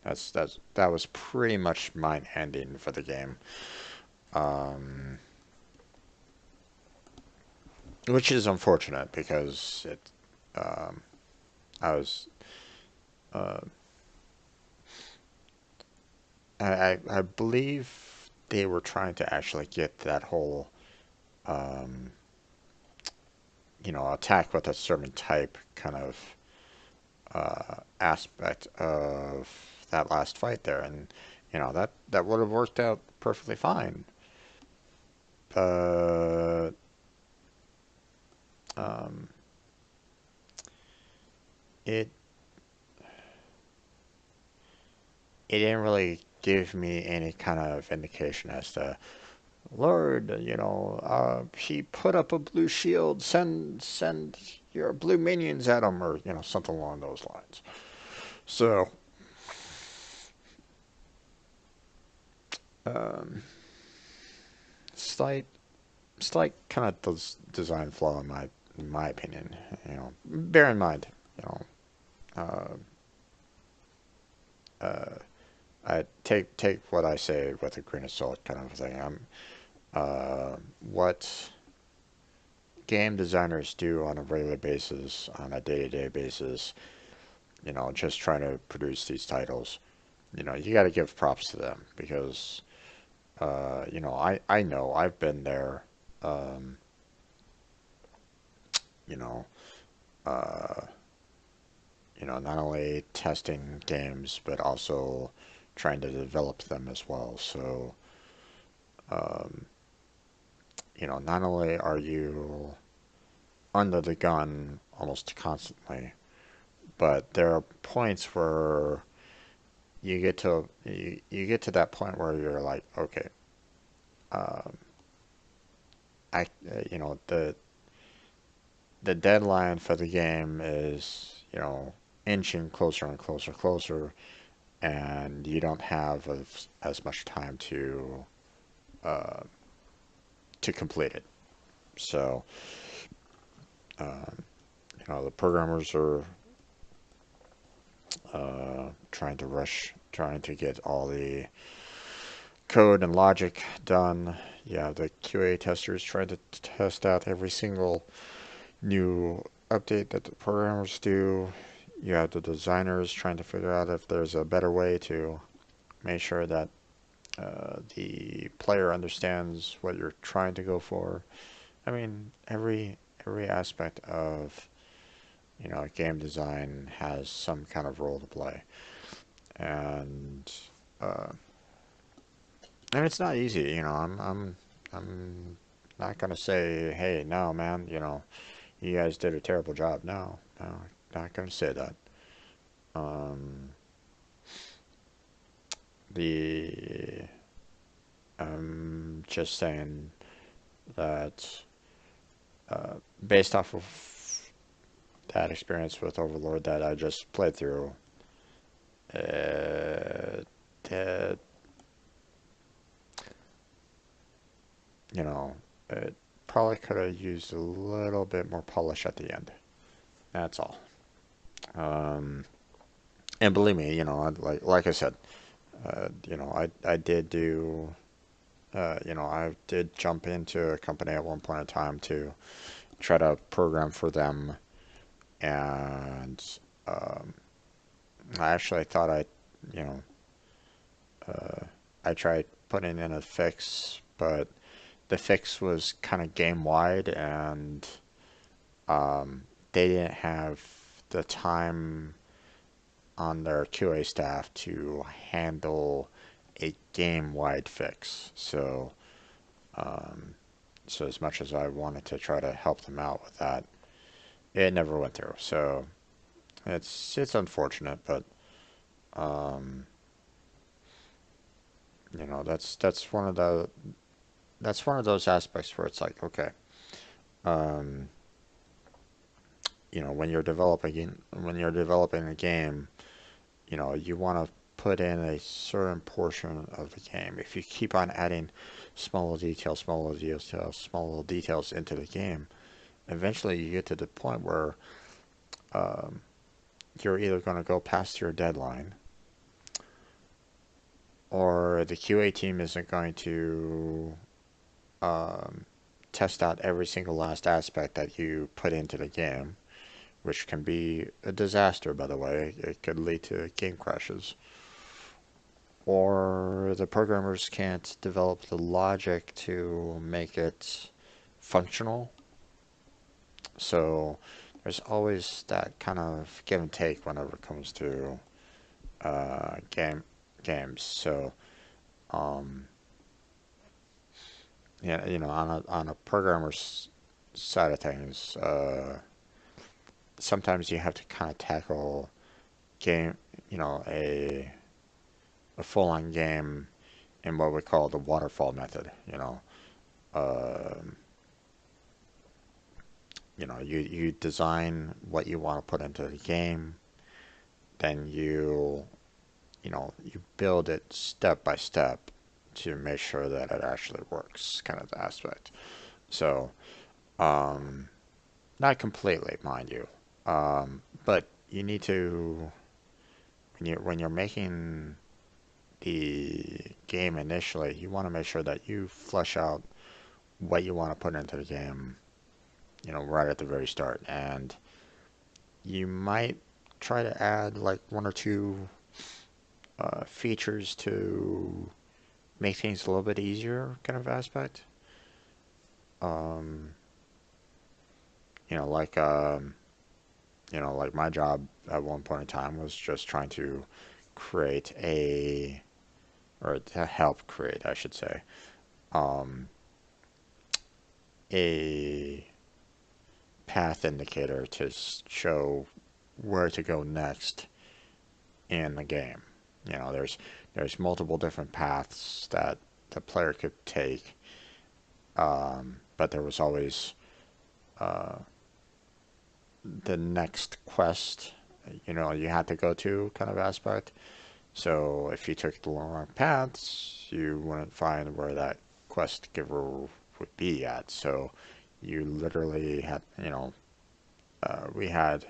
That was pretty much my ending for the game. Um, which is unfortunate because um, I was, uh, I believe they were trying to actually get that whole, um, attack with a certain type kind of aspect of that last fight there, and that would have worked out perfectly fine. But um, it it didn't really give me any kind of indication as to, Lord, he put up a blue shield. Send your blue minions at him, or something along those lines. So, um, slight slight kind of design flaw in my opinion. Bear in mind, you know, I take what I say with a grain of salt, kind of thing. What game designers do on a regular basis, on a day-to-day basis, just trying to produce these titles. You got to give props to them because, I know I've been there. Um, you know, uh, not only testing games but also trying to develop them as well. So, um, not only are you under the gun almost constantly, but there are points where you get to that point where you're like, okay, um, you know, the deadline for the game is, you know, inching closer and closer, and you don't have as much time uh, to complete it. So, um, you know, the programmers are trying to rush, trying to get all the code and logic done. Yeah, the QA testers trying to test out every single new update that the programmers do. You have the designers trying to figure out if there's a better way to make sure that the player understands what you're trying to go for. I mean, every aspect of, you know, game design has some kind of role to play, and uh, and it's not easy. You know, I'm not gonna say, hey, no, man, you know, you guys did a terrible job. No, no, not gonna say that. Um, the I'm just saying that uh, based off of that experience with Overlord that I just played through, that, you know, it probably could have used a little bit more polish at the end. That's all. Um, and believe me, you know, like I said, you know, I did do, you know, I did jump into a company at one point in time to try to program for them, and um, I actually thought you know, I tried putting in a fix, but the fix was kind of game wide, and they didn't have the time on their QA staff to handle a game wide fix. Um, so as much as I wanted to try to help them out with that, it never went through. So it's unfortunate, but um, you know, that's one of those aspects where it's like, okay, um, you know, when you're developing a game, you know, you want to put in a certain portion of the game. If you keep on adding small little details into the game, eventually you get to the point where um, you're either going to go past your deadline, or the QA team isn't going to um, test out every single last aspect that you put into the game, which can be a disaster, by the way. It could lead to game crashes. Or the programmers can't develop the logic to make it functional. So there's always that kind of give and take whenever it comes to games. So um, yeah, you know, on a programmer's side of things, sometimes you have to kind of tackle game, you know, a full-on game in what we call the waterfall method. Um, you design what you want to put into the game, then you build it step by step to make sure that it actually works, kind of aspect. So, um, not completely, mind you, but you need to when you're making the game initially, you want to make sure that you flesh out what you want to put into the game, you know, right at the very start. And you might try to add like one or two features to make things a little bit easier, kind of aspect. Um, you know, like like my job at one point in time was just trying to create or to help create, I should say, um, a path indicator to show where to go next in the game. You know, there's multiple different paths that the player could take, but there was always the next quest, you know, you had to go to kind of aspect. So if you took the wrong paths, you wouldn't find where that quest giver would be at. So you literally had, you know, we had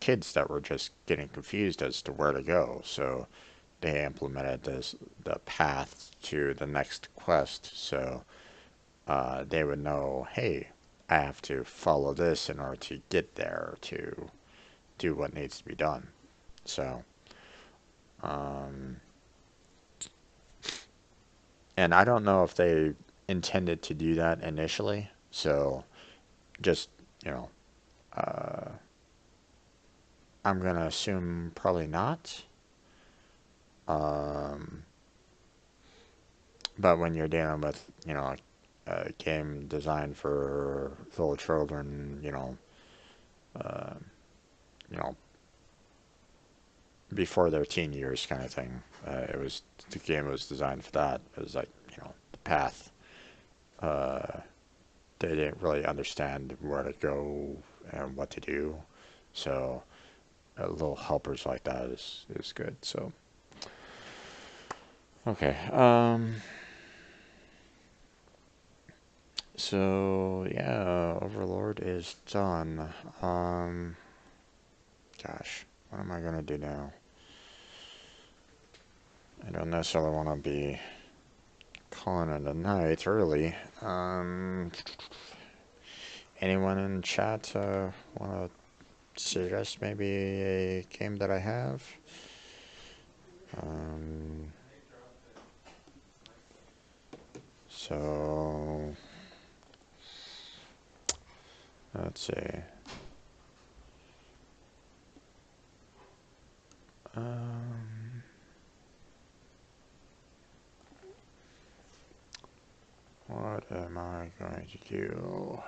kids that were just getting confused as to where to go. So they implemented the path to the next quest. So they would know, hey, I have to follow this in order to get there to do what needs to be done. So, and I don't know if they intended to do that initially. So, just, you know, I'm going to assume probably not. But when you're dealing with, you know, a game designed for little children, you know, before their teen years kind of thing, the game was designed for that. It was like, you know, the path. They didn't really understand where to go and what to do. So little helpers like that is good. So okay. So yeah, Overlord is done. Gosh, what am I gonna do now? I don't necessarily want to be calling it a night early. Anyone in chat want to suggest maybe a game that I have? Um, so let's see. Um, what am I going to do?